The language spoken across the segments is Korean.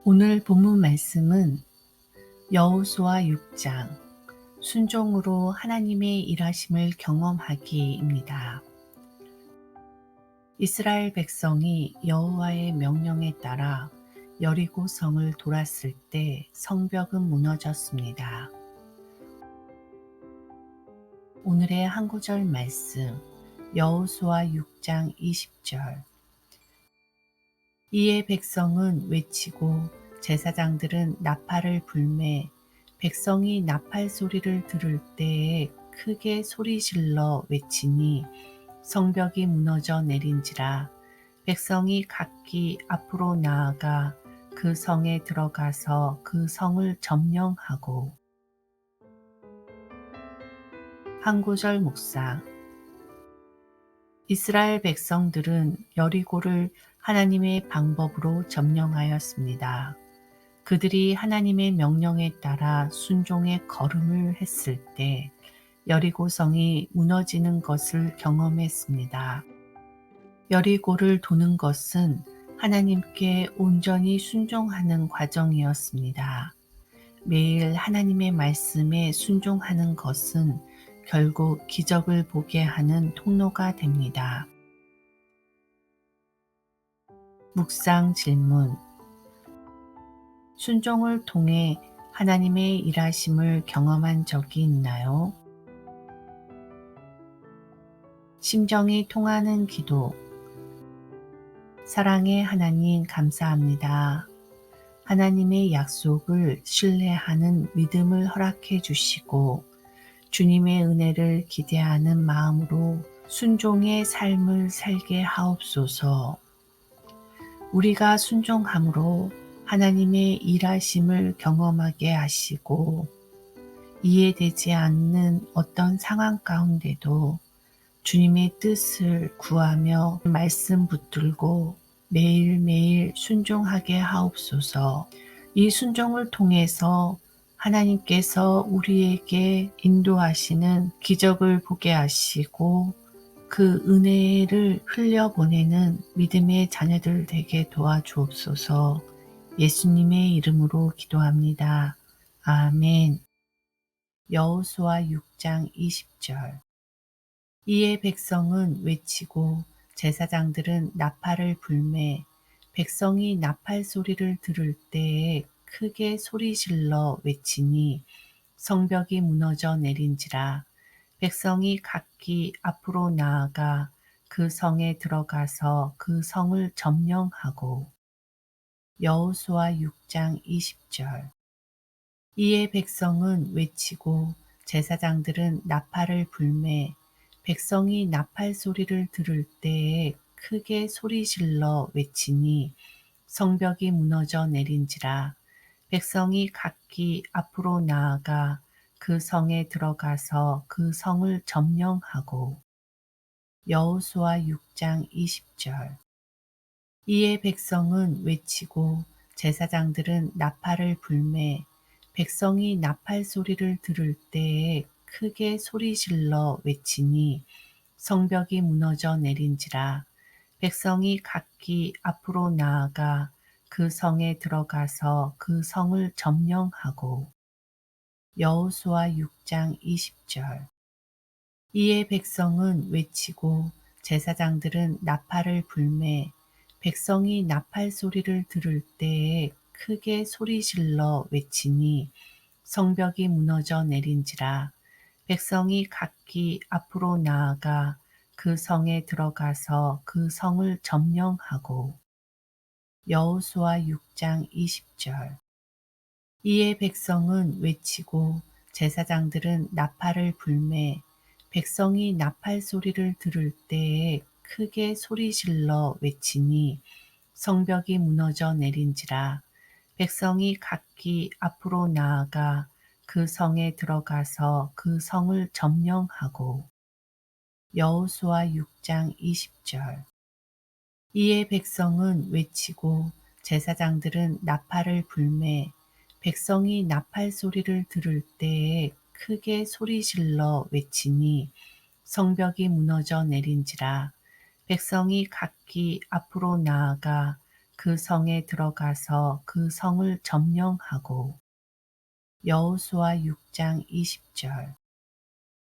오늘 본문 말씀은 여호수아 6장 순종으로 하나님의 일하심을 경험하기입니다. 이스라엘 백성이 여호와의 명령에 따라 여리고 성을 돌았을 때 성벽은 무너졌습니다. 오늘의 한 구절 말씀 여호수아 6장 20절. 이에 백성은 외치고 제사장들은 나팔을 불매 백성이 나팔 소리를 들을 때에 크게 소리질러 외치니 성벽이 무너져 내린지라. 백성이 각기 앞으로 나아가 그 성에 들어가서 그 성을 점령하고. 한 구절 묵상. 이스라엘 백성들은 여리고를 하나님의 방법으로 점령하였습니다. 그들이 하나님의 명령에 따라 순종의 걸음을 했을 때 여리고성이 무너지는 것을 경험했습니다. 여리고를 도는 것은 하나님께 온전히 순종하는 과정이었습니다. 매일 하나님의 말씀에 순종하는 것은 결국 기적을 보게 하는 통로가 됩니다. 묵상 질문. 순종을 통해 하나님의 일하심을 경험한 적이 있나요? 심정이 통하는 기도. 사랑의 하나님 감사합니다. 하나님의 약속을 신뢰하는 믿음을 허락해 주시고 주님의 은혜를 기대하는 마음으로 순종의 삶을 살게 하옵소서. 우리가 순종함으로 하나님의 일하심을 경험하게 하시고 이해되지 않는 어떤 상황 가운데도 주님의 뜻을 구하며 말씀 붙들고 매일매일 순종하게 하옵소서. 이 순종을 통해서 하나님께서 우리에게 인도하시는 기적을 보게 하시고 그 은혜를 흘려보내는 믿음의 자녀들 되게 도와주옵소서. 예수님의 이름으로 기도합니다. 아멘. 여호수아 6장 20절. 이에 백성은 외치고 제사장들은 나팔을 불매 백성이 나팔 소리를 들을 때에 크게 소리질러 외치니 성벽이 무너져 내린지라. 백성이 각기 앞으로 나아가 그 성에 들어가서 그 성을 점령하고. 여호수아 6장 20절. 이에 백성은 외치고 제사장들은 나팔을 불매 백성이 나팔 소리를 들을 때에 크게 소리질러 외치니 성벽이 무너져 내린지라. 백성이 각기 앞으로 나아가 그 성에 들어가서 그 성을 점령하고. 여호수아 6장 20절. 이에 백성은 외치고 제사장들은 나팔을 불매 백성이 나팔 소리를 들을 때에 크게 소리질러 외치니 성벽이 무너져 내린지라. 백성이 각기 앞으로 나아가 그 성에 들어가서 그 성을 점령하고. 여호수아 6장 20절. 이에 백성은 외치고 제사장들은 나팔을 불매 백성이 나팔 소리를 들을 때에 크게 소리질러 외치니 성벽이 무너져 내린지라. 백성이 각기 앞으로 나아가 그 성에 들어가서 그 성을 점령하고. 여호수아 6장 20절. 이에 백성은 외치고 제사장들은 나팔을 불매 백성이 나팔 소리를 들을 때에 크게 소리질러 외치니 성벽이 무너져 내린지라. 백성이 각기 앞으로 나아가 그 성에 들어가서 그 성을 점령하고. 여호수아 6장 20절. 이에 백성은 외치고 제사장들은 나팔을 불매 백성이 나팔 소리를 들을 때에 크게 소리질러 외치니 성벽이 무너져 내린지라. 백성이 각기 앞으로 나아가 그 성에 들어가서 그 성을 점령하고. 여호수아 6장 20절.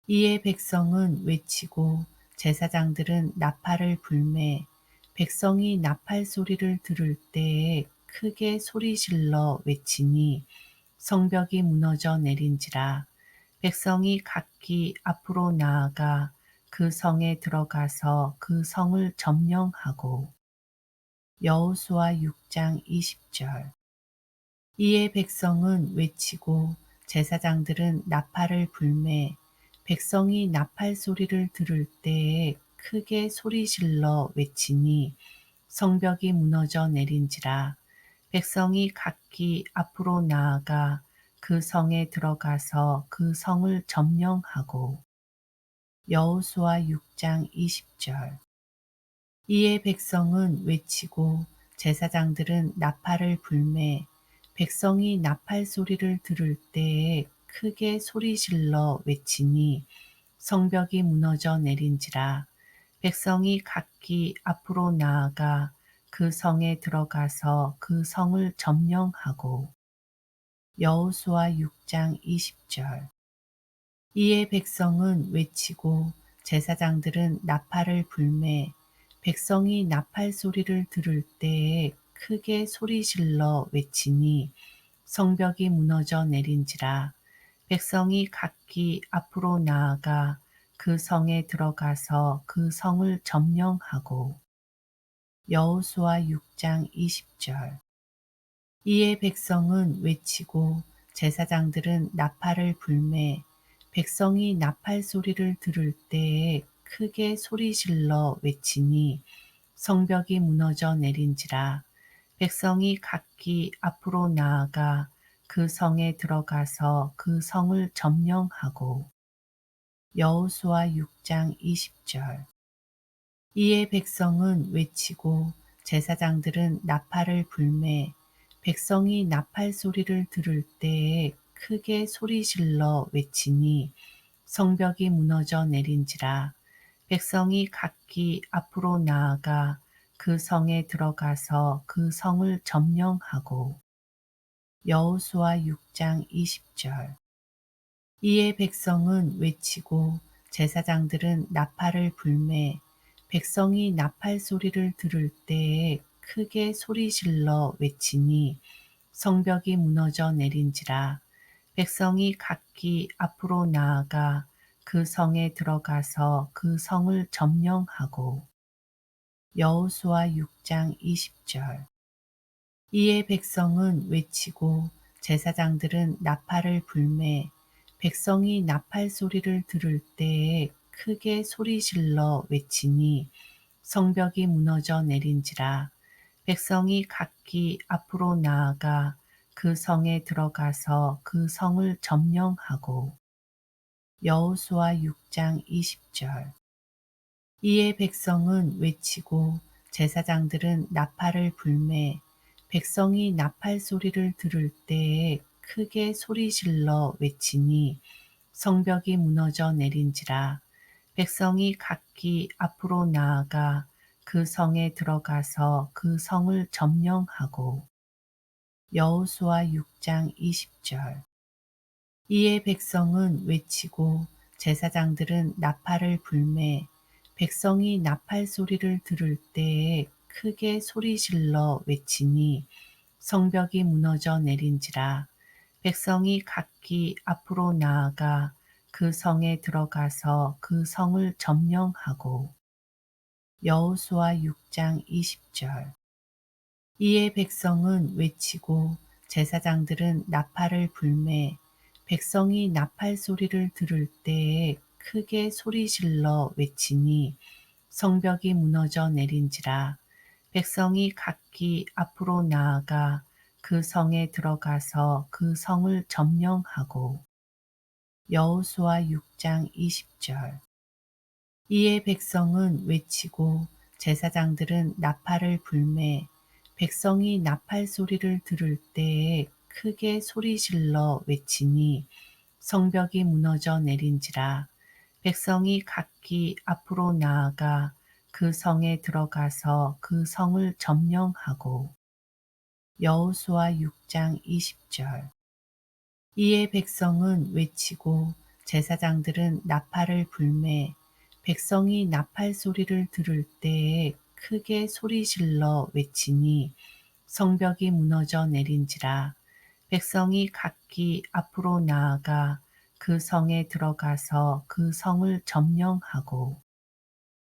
이에 백성은 외치고 제사장들은 나팔을 불매 백성이 나팔 소리를 들을 때에 크게 소리질러 외치니 성벽이 무너져 내린지라. 백성이 각기 앞으로 나아가 그 성에 들어가서 그 성을 점령하고. 여호수아 6장 20절. 이에 백성은 외치고 제사장들은 나팔을 불매 백성이 나팔 소리를 들을 때에 크게 소리질러 외치니 성벽이 무너져 내린지라. 백성이 각기 앞으로 나아가 그 성에 들어가서 그 성을 점령하고. 여호수아 6장 20절. 이에 백성은 외치고 제사장들은 나팔을 불매 백성이 나팔 소리를 들을 때에 크게 소리질러 외치니 성벽이 무너져 내린지라. 백성이 각기 앞으로 나아가 그 성에 들어가서 그 성을 점령하고. 여호수아 6장 20절. 이에 백성은 외치고 제사장들은 나팔을 불매 백성이 나팔 소리를 들을 때에 크게 소리질러 외치니 성벽이 무너져 내린지라. 백성이 각기 앞으로 나아가 그 성에 들어가서 그 성을 점령하고. 여호수아 6장 20절. 이에 백성은 외치고 제사장들은 나팔을 불매 백성이 나팔 소리를 들을 때에 크게 소리질러 외치니 성벽이 무너져 내린지라. 백성이 각기 앞으로 나아가 그 성에 들어가서 그 성을 점령하고. 여호수아 6장 20절. 이에 백성은 외치고 제사장들은 나팔을 불매 백성이 나팔 소리를 들을 때에 크게 소리질러 외치니 성벽이 무너져 내린지라. 백성이 각기 앞으로 나아가 그 성에 들어가서 그 성을 점령하고. 여호수아 6장 20절. 이에 백성은 외치고 제사장들은 나팔을 불매 백성이 나팔 소리를 들을 때에 크게 소리질러 외치니 성벽이 무너져 내린지라. 백성이 각기 앞으로 나아가 그 성에 들어가서 그 성을 점령하고. 여호수아 6장 20절. 이에 백성은 외치고 제사장들은 나팔을 불매 백성이 나팔 소리를 들을 때에 크게 소리질러 외치니 성벽이 무너져 내린지라. 백성이 각기 앞으로 나아가 그 성에 들어가서 그 성을 점령하고. 여호수아 6장 20절. 이에 백성은 외치고 제사장들은 나팔을 불매 백성이 나팔 소리를 들을 때에 크게 소리질러 외치니 성벽이 무너져 내린지라. 백성이 각기 앞으로 나아가 그 성에 들어가서 그 성을 점령하고. 여호수아 6장 20절. 이에 백성은 외치고 제사장들은 나팔을 불매 백성이 나팔 소리를 들을 때에 크게 소리질러 외치니 성벽이 무너져 내린지라. 백성이 각기 앞으로 나아가 그 성에 들어가서 그 성을 점령하고. 여호수아 6장 20절. 이에 백성은 외치고 제사장들은 나팔을 불매 백성이 나팔 소리를 들을 때에 크게 소리질러 외치니 성벽이 무너져 내린지라. 백성이 각기 앞으로 나아가 그 성에 들어가서 그 성을 점령하고. 여호수아 6장 20절. 이에 백성은 외치고 제사장들은 나팔을 불매 백성이 나팔 소리를 들을 때에 크게 소리질러 외치니 성벽이 무너져 내린지라. 백성이 각기 앞으로 나아가 그 성에 들어가서 그 성을 점령하고. 여호수아 6장 20절. 이에 백성은 외치고 제사장들은 나팔을 불매 백성이 나팔 소리를 들을 때에 크게 소리질러 외치니 성벽이 무너져 내린지라. 백성이 각기 앞으로 나아가 그 성에 들어가서 그 성을 점령하고.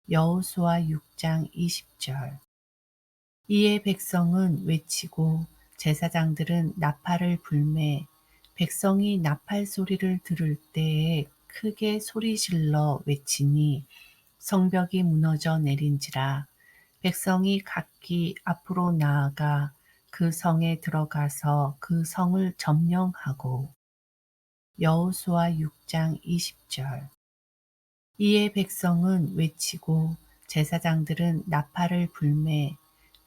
여호수아 6장 20절. 이에 백성은 외치고 제사장들은 나팔을 불매 백성이 나팔 소리를 들을 때에 크게 소리질러 외치니 성벽이 무너져 내린지라. 백성이 각기 앞으로 나아가 그 성에 들어가서 그 성을 점령하고. 여호수아 6장 20절. 이에 백성은 외치고 제사장들은 나팔을 불매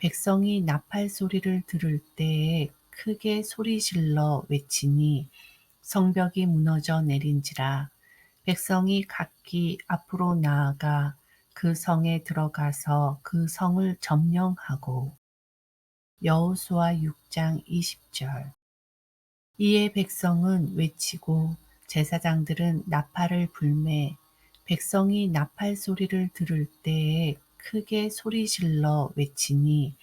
백성이 나팔 소리를 들을 때에 크게 소리질러 외치니 성벽이 무너져 내린지라. 백성이 각기 앞으로 나아가 그 성에 들어가서 그 성을 점령하고. 여호수아 6장 20절. 이에 백성은 외치고 제사장들은 나팔을 불매 백성이 나팔 소리를 들을 때에 크게 소리질러 외치니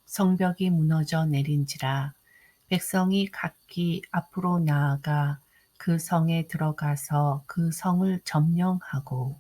성벽이 무너져 내린지라. 백성이 각기 앞으로 나아가 그 성에 들어가서 그 성을 점령하고.